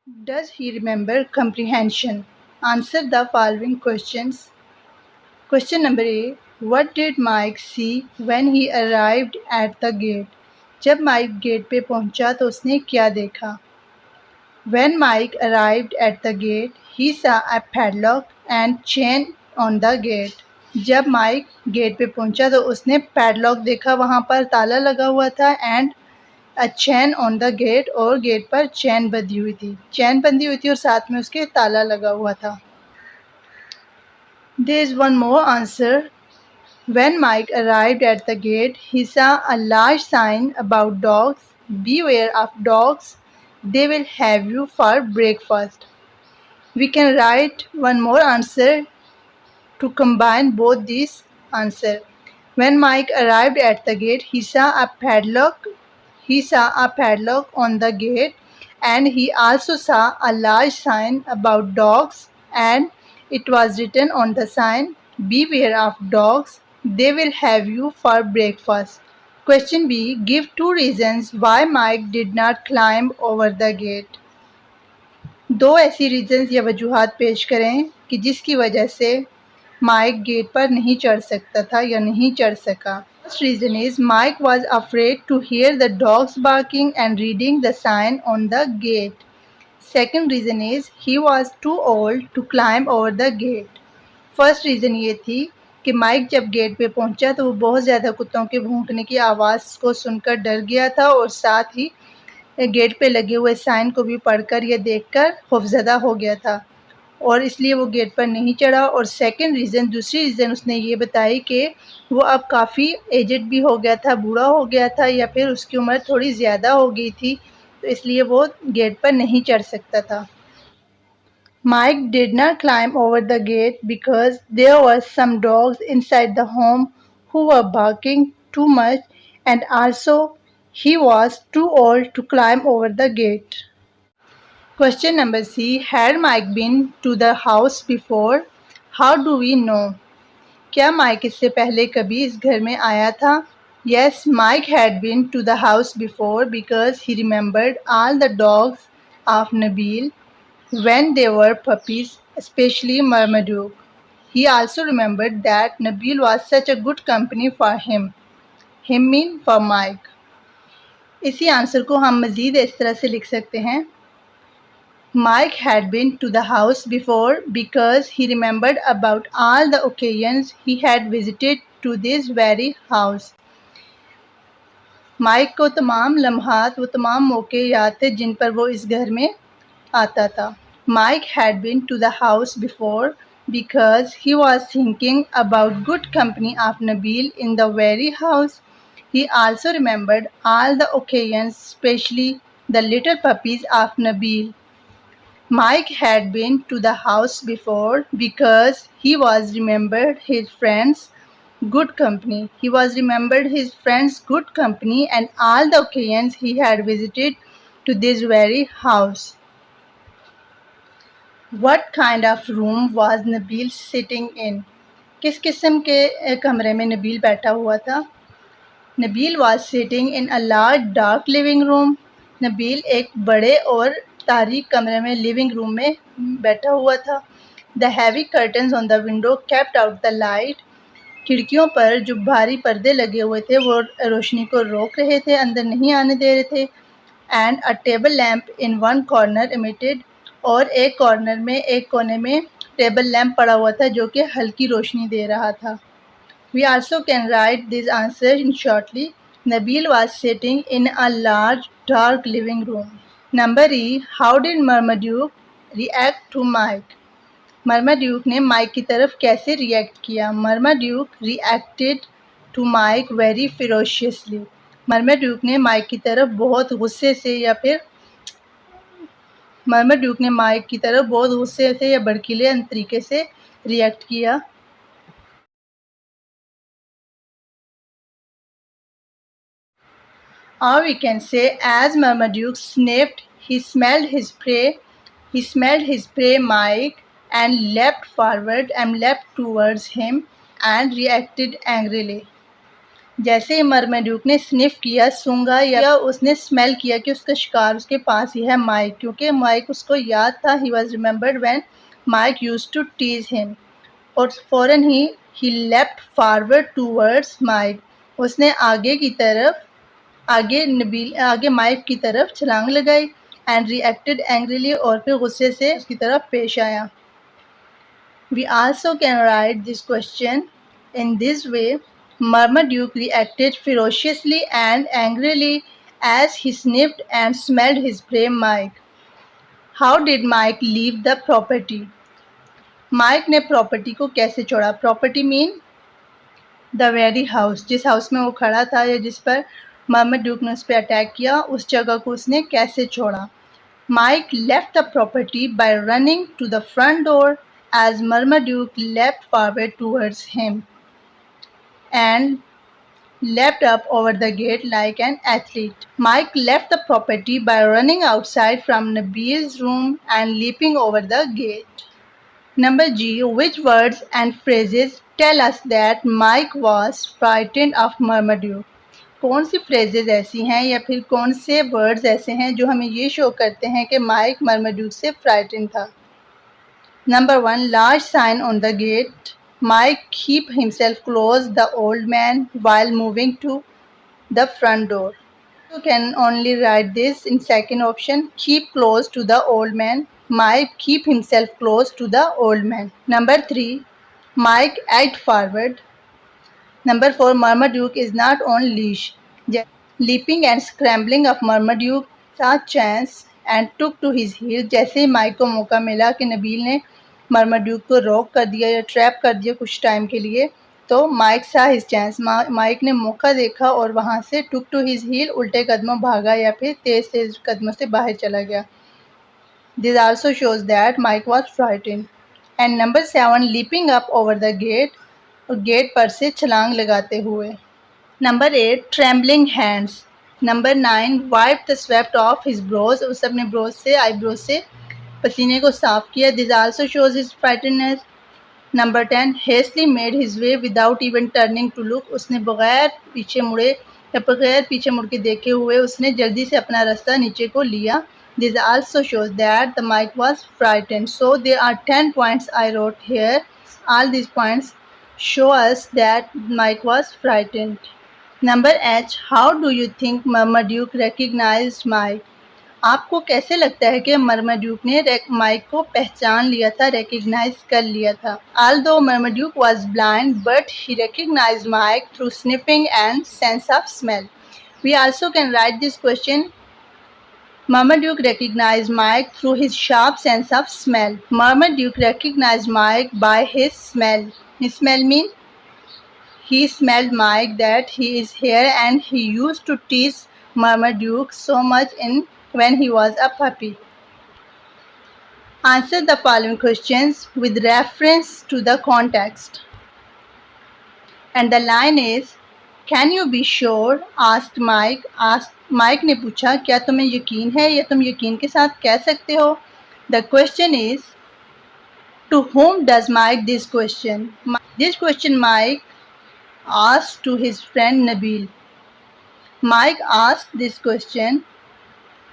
Does he remember comprehension? Answer the following questions. Question number A. What did Mike see when he arrived at the gate? जब mic gate पे पहुंचा तो उसने क्या देखा? When Mike arrived at the gate, he saw a padlock and chain on the gate. जब mic gate पे पहुंचा तो उसने पैडलॉक देखा, वहाँ पर ताला लगा हुआ था, and a chain on the gate, और गेट पर चैन बंधी हुई थी, चैन बंधी हुई थी और साथ में उसके ताला लगा हुआ था. There is one more answer. When Mike arrived at the gate, he saw a large sign about dogs. Beware of dogs, they will have you for breakfast. We can write one more answer to combine both these answers. When Mike arrived at the gate, he saw a padlock. He saw a padlock on the gate, and he also saw a large sign about dogs, and it was written on the sign, "Beware of dogs, they will have you for breakfast." Question B. Give two reasons why Mike did not climb over the gate. दो ऐसी reasons या वजूहात पेश करें कि जिसकी वजह से mic gate पर नहीं चढ़ सकता था या नहीं चढ़ सका. First reason is Mike was afraid to hear the dogs barking and reading the sign on the gate. Second reason is he was too old to climb over the gate. First reason ये थी कि mic जब gate पे पहुंचा तो वो बहुत ज़्यादा कुत्तों के भौंकने की आवाज़ को सुनकर डर गया था, और साथ ही गेट पे लगे हुए साइन को भी पढ़कर या देखकर खौफज़दा हो गया था, और इसलिए वो गेट पर नहीं चढ़ा. और सेकंड रीज़न, दूसरी रीज़न उसने ये बताई कि वो अब काफ़ी एजेड भी हो गया था, बूढ़ा हो गया था, या फिर उसकी उम्र थोड़ी ज़्यादा हो गई थी, तो इसलिए वो गेट पर नहीं चढ़ सकता था. Mike did not climb over the gate because there were some dogs inside the home who were barking too much, and also he was too old to climb over the gate. Question number C. Had Mike been to the house before? How do we know? क्या mic इससे पहले कभी इस घर में आया था? Yes, Mike had been to the house before because he remembered all the dogs of Nabil when they were puppies, especially Marmaduke. He also remembered that Nabil was such a good company for him. Him mean for Mike. इसी answer को हम मज़ीद इस तरह से लिख सकते हैं. Mike had been to the house before because he remembered about all the occasions he had visited to this very house. Mike को तमाम लम्हात, वो तमाम मौके याद थे जिन पर वो इस घर में आता था. Mike had been to the house before because he was thinking about good company of Nabil in the very house. He also remembered all the occasions, especially the little puppies of Nabil. Mike had been to the house before because he was remembered his friends' good company. He was remembered his friends' good company and all the occasions he had visited to this very house. What kind of room was Nabil sitting in? किस किस्म के कमरे में नबील बैठा हुआ था? Nabil was sitting in a large dark living room. Nabeel एक बड़े और तारीक कमरे में लिविंग रूम में बैठा हुआ था. The heavy curtains on the window kept out the light. खिड़कियों पर जो भारी पर्दे लगे हुए थे वो रोशनी को रोक रहे थे, अंदर नहीं आने दे रहे थे. And a table lamp in one corner emitted, और एक कॉर्नर में, एक कोने में टेबल लैम्प पड़ा हुआ था जो कि हल्की रोशनी दे रहा था. We also can write this answer in shortly. Nabil was sitting in a large dark living room. Number E. How did Marmaduke react to Mike? Marmaduke ने माइक की तरफ कैसे रिएक्ट किया? Marmaduke reacted to mic very फिरोशियसली. Marmaduke ने mic की तरफ बहुत गुस्से से या फिर मर्माड्यूक ने माइक की तरफ बहुत गुस्से से या भड़कीले तरीके से रिएक्ट किया. Or we can say, as Marmaduke sniffed, he smelled his prey. He smelled his prey, Mike, and leapt forward and leapt towards him and reacted angrily. जैसे ही मर्मेड्यूक ने स्निफ किया, सूंघा या उसने स्मेल किया कि उसका शिकार उसके पास ही है माइक, क्योंकि माइक उसको याद था, he was remembered when Mike used to tease him, और फौरन ही लेफ्ट फॉरवर्ड टूवर्ड्स माइक, उसने आगे माइक की तरफ छलांग लगाई, एंड रिएक्टेड एंग्रीली, और फिर गुस्से से उसकी तरफ पेश आया। We also can write this question in this way. Marmaduke reacted ferociously and angrily as he sniffed and smelled his prey Mike. How did Mike leave the property? Mike ने property को कैसे छोड़ा? Property mean the very house, जिस house में वो खड़ा था या जिस पर मर्माड्यूक ने उस पर अटैक किया, उस जगह को उसने कैसे छोड़ा? Mike left the property by running to the front door as Marmaduke leapt forward towards him and leapt up over the gate like an athlete. Mike left the property by running outside from Nabil's room and leaping over the gate. Number G. Which words and phrases tell us that Mike was frightened of Marmaduke? कौन सी phrases ऐसी हैं या फिर कौन से words ऐसे हैं जो हमें ये शो करते हैं कि माइक मर्माड्यूक से फ्राइटन था? Number 1, large sign on the gate, Mike keep himself close the old man while moving to the front door. You can only write this in second option, keep close to the old man. Mike keep himself close to the old man. Number 3, Mike edged forward. Number 4, Marmaduke is not on leash. Leaping and scrambling of Marmaduke saw chance and took to his heels. जैसे ही mic को मौका मिला कि नबील ने Marmaduke को rock कर दिया या ट्रैप कर दिया कुछ टाइम के लिए, तो माइक सा हिज चांस, माइक ने मौका देखा और वहाँ से टुक टू हिज हील, उल्टे कदमों भागा या फिर तेज तेज कदमों से बाहर चला गया. This also shows that Mike was frightened. And number 7, leaping up over the gate, gate पर से छलांग लगाते हुए. Number 8, trembling hands. Number 9, wipe the sweat off his brows, उस अपने ब्रोज से आईब्रोज से पसीने को साफ किया. This also shows his frightenedness. Number 10, hastily made his way without even turning to look, उसने बगैर पीछे मुड़े या बगैर पीछे मुड़ के देखे हुए उसने जल्दी से अपना रास्ता नीचे को लिया. This also shows that the Mike was frightened. So there are 10 points I wrote here. All this points show us that Mike was frightened. Number H, how do you think Marmaduke recognized Mike? आपको कैसे लगता है कि Marmaduke ने mic को पहचान लिया था, रिकग्नाइज कर लिया था? Although Marmaduke was blind, but he recognized Mike through sniffing and sense of smell. We also can write this question. Marmaduke recognized Mike through his sharp sense of smell. Marmaduke recognized Mike by his smell. His smell means he smelled Mike that he is here, and he used to tease Marmaduke so much when he was a puppy. Answer the following questions with reference to the context. And the line is, can you be sure? Asked Mike. Mike ने पूछा, क्या तुम्हें यकीन है या तुम यकीन के साथ कह सकते हो? The question is, to whom does Mike this question? This question Mike asked to his friend Nabil. Mike asked this question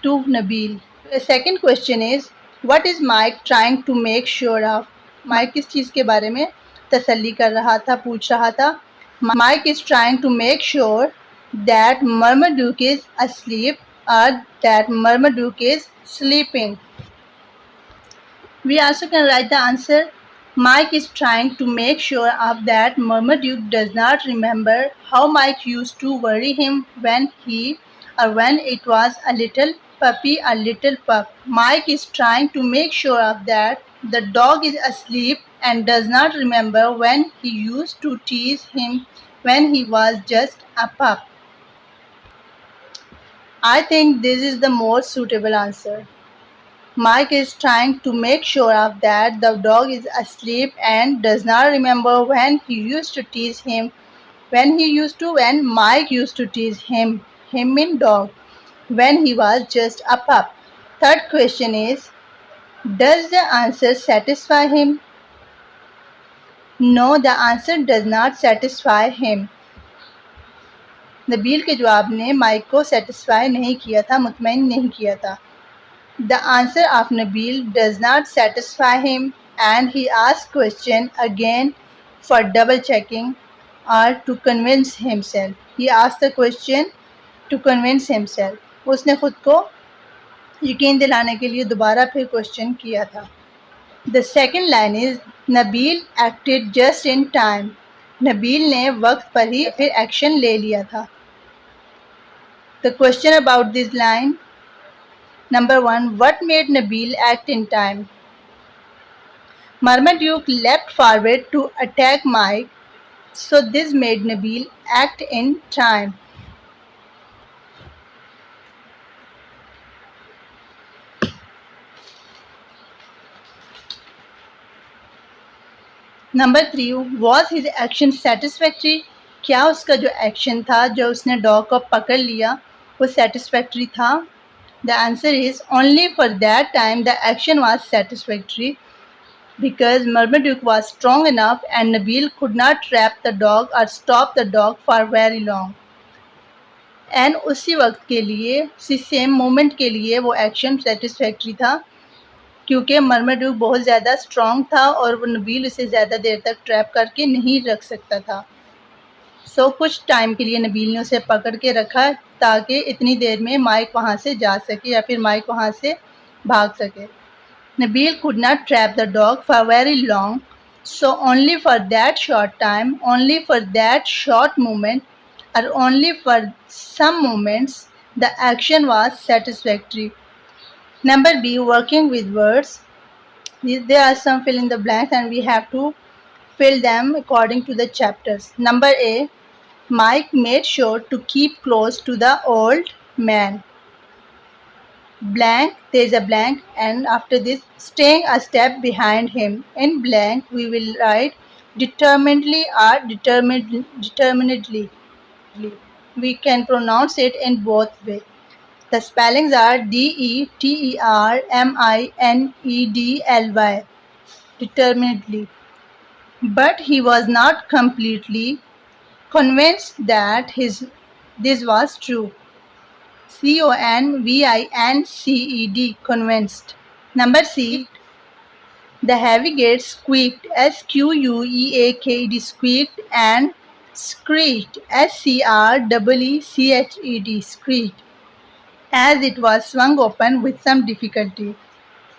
to Nabil. The second question is, what is Mike trying to make sure of? Mike किस चीज़ के बारे में तसल्ली कर रहा था, पूछ रहा था? Mike is trying to make sure that Marmaduke is asleep or that Marmaduke is sleeping. We also can write the answer. Mike is trying to make sure of that Marmaduke does not remember how Mike used to worry him when it was a little puppy, a little pup. Mike is trying to make sure of that the dog is asleep and does not remember when he used to tease him when he was just a pup. I think this is the more suitable answer. Mike is trying to make sure of that the dog is asleep and does not remember when Mike used to tease him mean dog, when he was just a pup. Third question is, does the answer satisfy him? No, the answer does not satisfy him. Nabeel के जवाब ने mic को satisfy नहीं किया था, मुतमईन नहीं किया था। The answer of Nabil does not satisfy him and he asks question again for double checking or to convince himself. He asked the question to convince himself. उसने खुद को यकीन दिलाने के लिए दोबारा फिर क्वेश्चन किया था। The second line is Nabil acted just in time. Nabeel ने वक्त पर ही फिर एक्शन ले लिया था। The question about this line. Number 1. What made Nabil act in time? Marmaduke leapt forward to attack Mike, so this made Nabil act in time. Number 3. Was his action satisfactory? क्या उसका जो action था, जो उसने dog को पकड़ लिया, वो satisfactory था? The answer is only for that time the action was satisfactory because Marmaduke was strong enough and Nabil could not trap the dog or stop the dog for very long. And उसी वक्त के लिए, उसी same moment के लिए वो action satisfactory था क्योंकि मर्माड्यूक बहुत ज़्यादा स्ट्रॉन्ग था और वो नबील उसे ज़्यादा देर तक ट्रैप करके नहीं रख सकता था। सो कुछ टाइम के लिए नबील ने उसे पकड़ के रखा ताकि इतनी देर में माइक वहाँ से जा सके या फिर माइक वहाँ से भाग सके। Nabil could not trap the dog for very long, so only for that short time, only for that short moment, or only for some moments, the action was satisfactory. Number B. Working with words. There are some fill in the blanks and we have to fill them according to the chapters. Number A. Mike made sure to keep close to the old man. Blank, there is a blank, and after this staying a step behind him. In blank we will write determinedly or determinedly. We can pronounce it in both ways. The spellings are DETERMINEDLY, determinedly. But he was not completely convinced that this was true. CONVINCED, convinced. Number C. The heavy gate squeaked, SQUEAKED, squeaked, and screeched, SCREECHED, screeched, as it was swung open with some difficulty.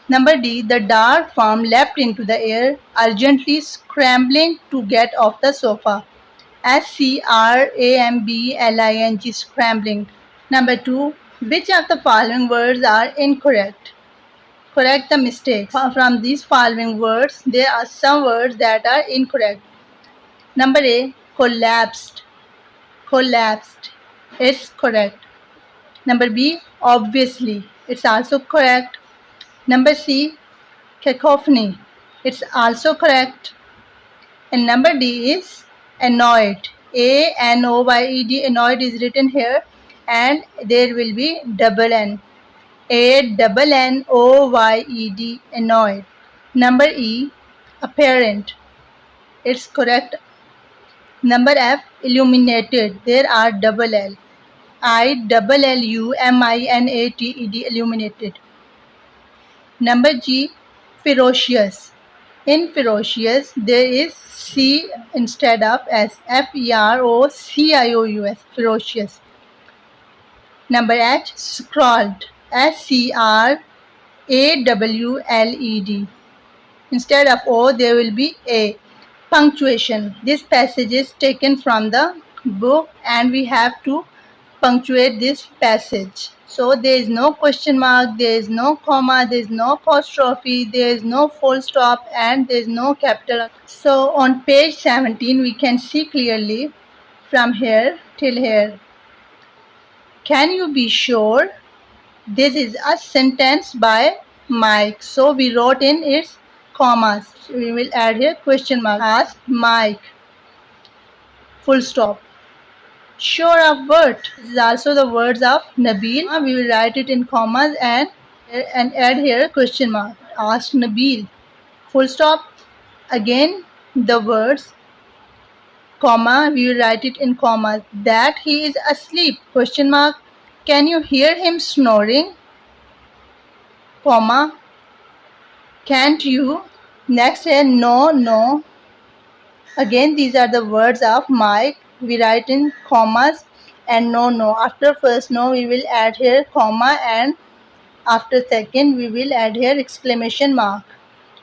Number D. The dark form leapt into the air, urgently scrambling to get off the sofa, SCRAMBLING, scrambling. Number 2. Which of the following words are incorrect? Correct the mistakes. From these following words, there are some words that are incorrect. Number A. Collapsed. Collapsed. It's correct. Number B. Obviously. It's also correct. Number C. Cacophony. It's also correct. And number D is annoyed. ANOYED, annoyed is written here, and there will be double N. ANNOYED, annoyed. Number E, apparent. It's correct. Number F, illuminated. There are double L. ILLUMINATED, illuminated. Number G, ferocious. In ferocious, there is C instead of S. FEROCIOUS, ferocious. Number H, scrawled. SCRAWLED. Instead of O, there will be A. Punctuation. This passage is taken from the book and we have to punctuate this passage. So there is no question mark, there is no comma, there is no apostrophe, there is no full stop, and there is no capital. So on page 17 we can see clearly from here till here. Can you be sure? This is a sentence by Mike. So we wrote in its commas. We will add here question mark. Ask Mike. Full stop. Sure of what? This is also the words of Nabil. We will write it in commas and add here question mark. Ask Nabil. Full stop. Again the words Comma, we will write it in commas. That he is asleep, question mark. Can you hear him snoring? Comma, can't you? Next है no, no. Again, these are the words of Mike. We write in commas and no, no. After first no, we will add here comma, and after second, we will add here exclamation mark.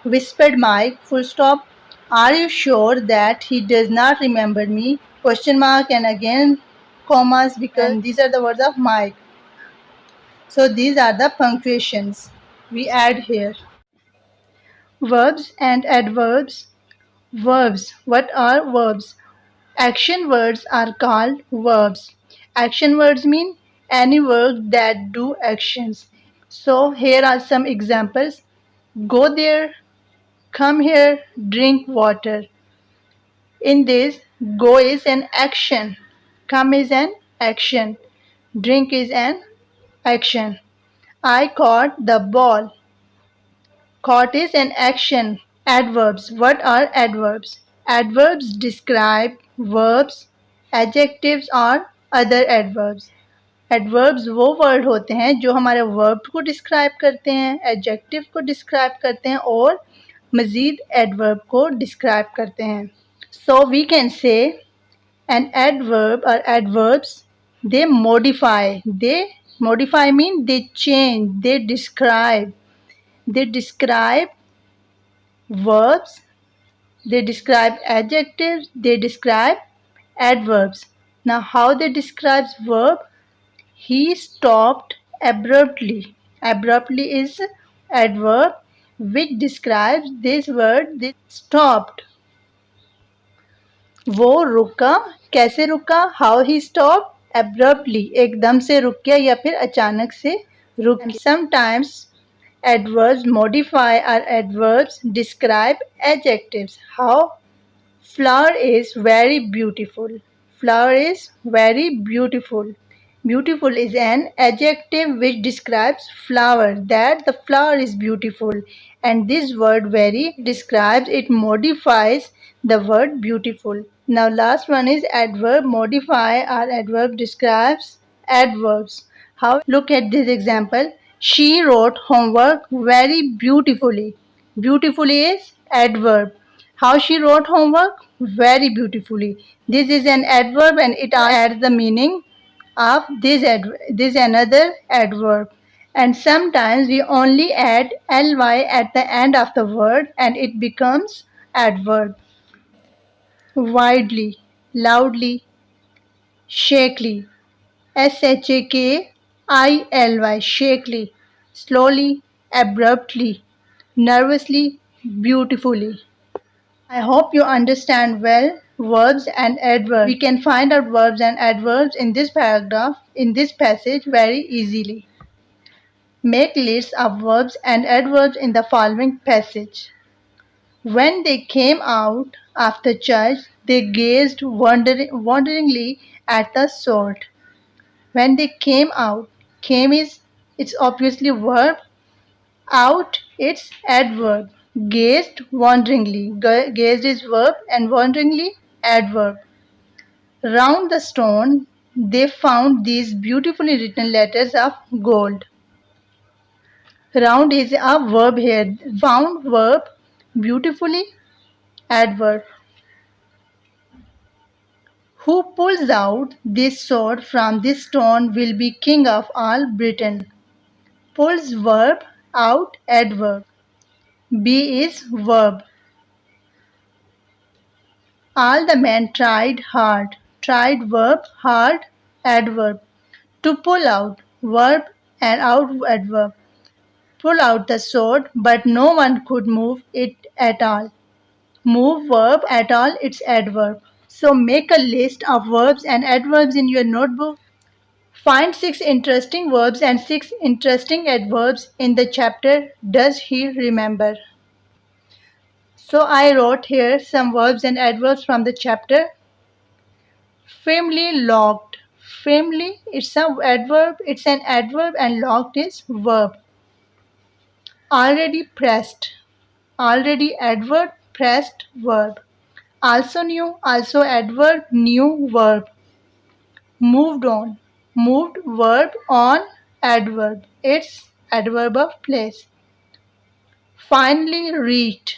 Whispered Mike, full stop. Are you sure that he does not remember me? Question mark, and again commas, because these are the words of Mike. So these are the punctuations we add here. Verbs and adverbs. Verbs. What are verbs? Action words are called verbs. Action words mean any word that do actions. So here are some examples. Go there, come here, drink water. In this, go is an action, come is an action, drink is an action. I caught the ball. Caught is an action. Adverbs. What are adverbs? Adverbs describe verbs, adjectives और other adverbs. Adverbs वो word होते हैं जो हमारे verb को describe करते हैं, adjective को describe करते हैं और मज़ीद adverb को describe करते हैं. So we can say an adverb or adverbs, they modify. They modify mean they change, they describe. They describe verbs, they describe adjectives, they describe adverbs. Now how they describe verb? He stopped abruptly. Abruptly is adverb which describes this word, this stopped. वो रुका, कैसे रुका? How he stopped? Abruptly, एकदम से रुक गया या फिर अचानक से रुक गया. Sometimes adverbs modify or adverbs describe adjectives. How? Flower is very beautiful. Flower is very beautiful. Beautiful is an adjective which describes flower, that the flower is beautiful, and this word very describes, it modifies the word beautiful. Now last one is adverb modify or adverb describes adverbs. How? Look at this example. She wrote homework very beautifully. Beautifully is adverb. How she wrote homework? Very beautifully. This is an adverb and it adds the meaning of this another adverb. And sometimes we only add ly at the end of the word and it becomes adverb. Widely, loudly, shakily, shakily, shakily, slowly, abruptly, nervously, beautifully. I hope you understand well verbs and adverbs. We can find out verbs and adverbs in this paragraph, in this passage very easily. Make lists of verbs and adverbs in the following passage. When they came out after church, they gazed wonderingly at the sword. When they came out, came is, it's obviously verb. Out, it's adverb. Gazed wonderingly. Gazed is verb and wonderingly adverb. Round the stone, they found these beautifully written letters of gold. Round is a verb here. Found verb, beautifully adverb. Who pulls out this sword from this stone will be king of all Britain. Pulls verb, out adverb. Be is verb. All the men tried hard. Tried verb, hard adverb. To pull out verb and out adverb. Pull out the sword, but no one could move it at all. Move verb at all, it's adverb. So make a list of verbs and adverbs in your notebook. Find 6 interesting verbs and 6 interesting adverbs in the chapter Does He Remember? So I wrote here some verbs and adverbs from the chapter. Firmly locked. Firmly, it's an adverb, and locked is verb. Already pressed. Already adverb, pressed verb. Also new, also adverb, new verb. Moved on, moved verb on adverb. It's adverb of place. Finally reached,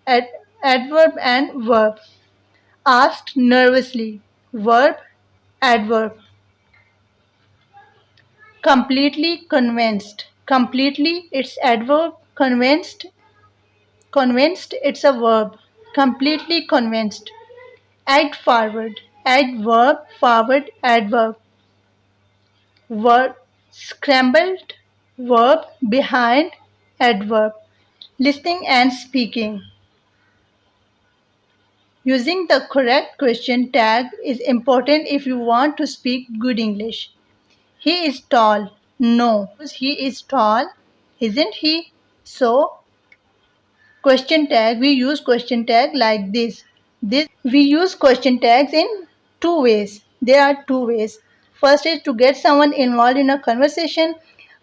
adverb and verb. Asked nervously, verb, adverb. Completely convinced, completely it's adverb, convinced it's a verb. Completely convinced. Add forward, add verb, forward, adverb. Verb, scrambled, verb, behind, adverb. Listening and speaking. Using the correct question tag is important if you want to speak good English. He is tall. No, he is tall, isn't he? So, question tag, we use question tag like this. We use question tags in two ways. There are two ways. First is to get someone involved in a conversation.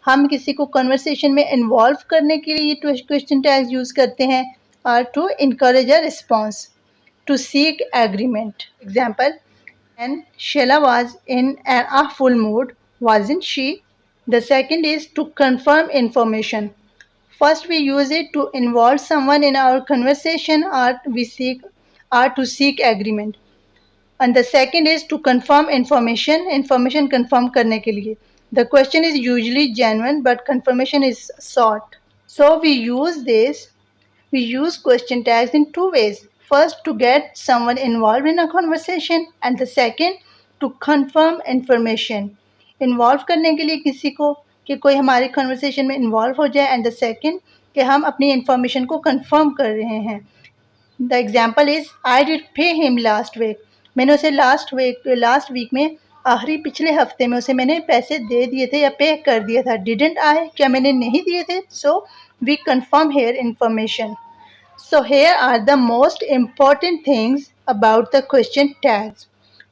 हम किसी को conversation में involve करने के लिए ये question tags use करते हैं. Or to encourage a response, to seek agreement. Example, and Sheila was in a full mood, wasn't she? The second is to confirm information. First, we use it to involve someone in our conversation or to seek agreement. And the second is to confirm information confirm करने के लिए. The question is usually genuine, but confirmation is sought. So we use question tags in two ways. First, to get someone involved in a conversation, and the second, to confirm information. Involve करने के लिए किसी को कि कोई हमारे conversation में involve हो जाए, and the second कि हम अपनी information को confirm कर रहे हैं. The example is I did pay him last week. मैंने उसे last week में आखिरी पिछले हफ्ते में उसे मैंने पैसे दे दिए थे या पे कर दिया था. Didn't I? क्या मैंने नहीं दिए थे? So we confirm here information. So here are the most important things about the question tags.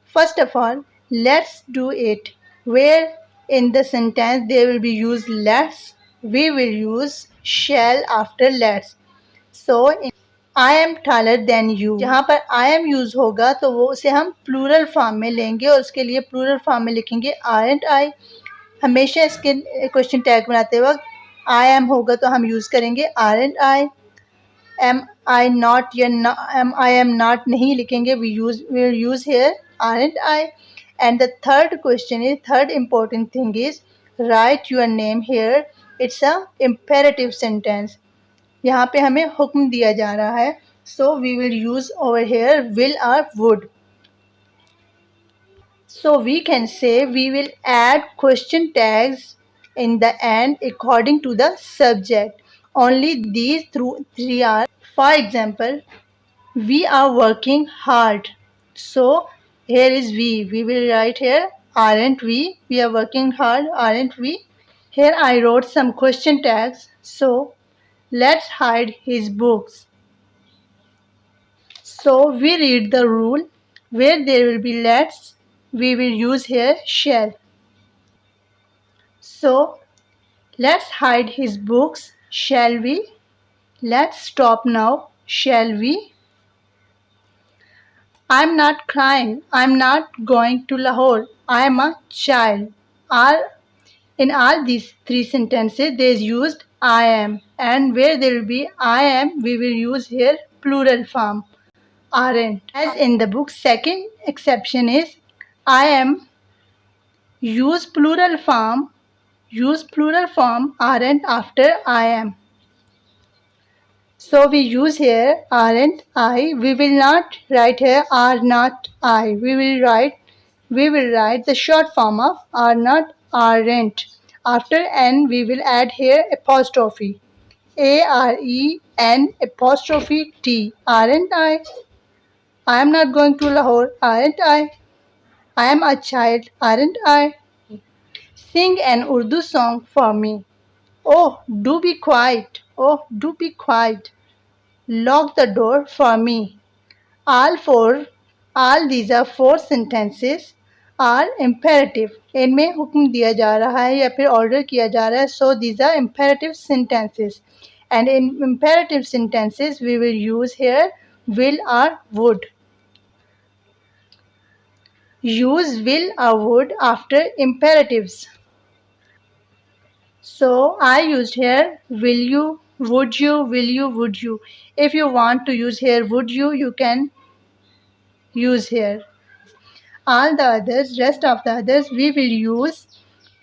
First of all, let's do it. Where in the sentence they will be used let's, we will use shall after let's. So in I am taller than you, जहाँ पर I am use होगा तो वो उसे हम plural form में लेंगे और उसके लिए plural form में लिखेंगे aren't I. हमेशा इसके question tag बनाते वक्त I am होगा तो हम use करेंगे aren't I. Am I not या I am not नहीं लिखेंगे, we will use here aren't I. And the third important thing is write your name here. It's a imperative sentence. यहाँ पे हमें हुक्म दिया जा रहा है. So we will use over here will or would. So we can say we will add question tags in the end according to the subject. Only these three are. For example, we are working hard. So here is we. We will write here aren't we? We are working hard, aren't we? Here I wrote some question tags. So let's hide his books. So we read the rule. Where there will be let's, we will use here shall. So let's hide his books, shall we? Let's stop now, shall we? I'm not crying. I'm not going to Lahore. I am a child. In all these three sentences, there is used I am. And where there will be I am, we will use here plural form, aren't. As in the book, second exception is I am. Use plural form aren't after I am. So we use here aren't I. We will not write here are not I. We will write the short form of are not, aren't. After N we will add here apostrophe. AREN apostrophe T. Aren't I? I am not going to Lahore. Aren't I? I am a child. Aren't I? Sing an Urdu song for me. Oh, do be quiet. Oh, do be quiet. Lock the door for me. All these are four sentences are imperative. इनमें हुक्म दिया जा रहा है या फिर order किया जा रहा है. So these are imperative sentences. And in imperative sentences we will use here will or would. Use will or would after imperatives. So I used here will you, would you. If you want to use here would you can use here. All the others, rest of the others, we will use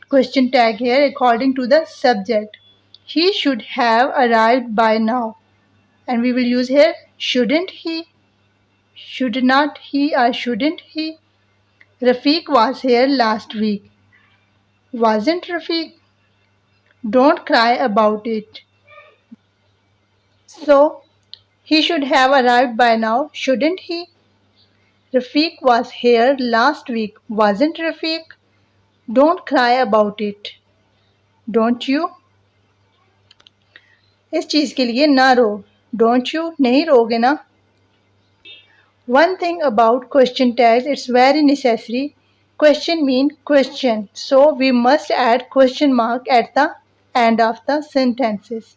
question tag here according to the subject. He should have arrived by now. And we will use here shouldn't he, should not he or shouldn't he. Rafiq was here last week. Wasn't Rafiq? Don't cry about it. So, he should have arrived by now, shouldn't he? Rafiq was here last week, wasn't Rafiq? Don't cry about it. Don't you? इस चीज़ के लिए ना रो. Don't you? नहीं रोगे ना? One thing about question tags, it's very necessary. Question mean question. So we must add question mark at the end of the sentences.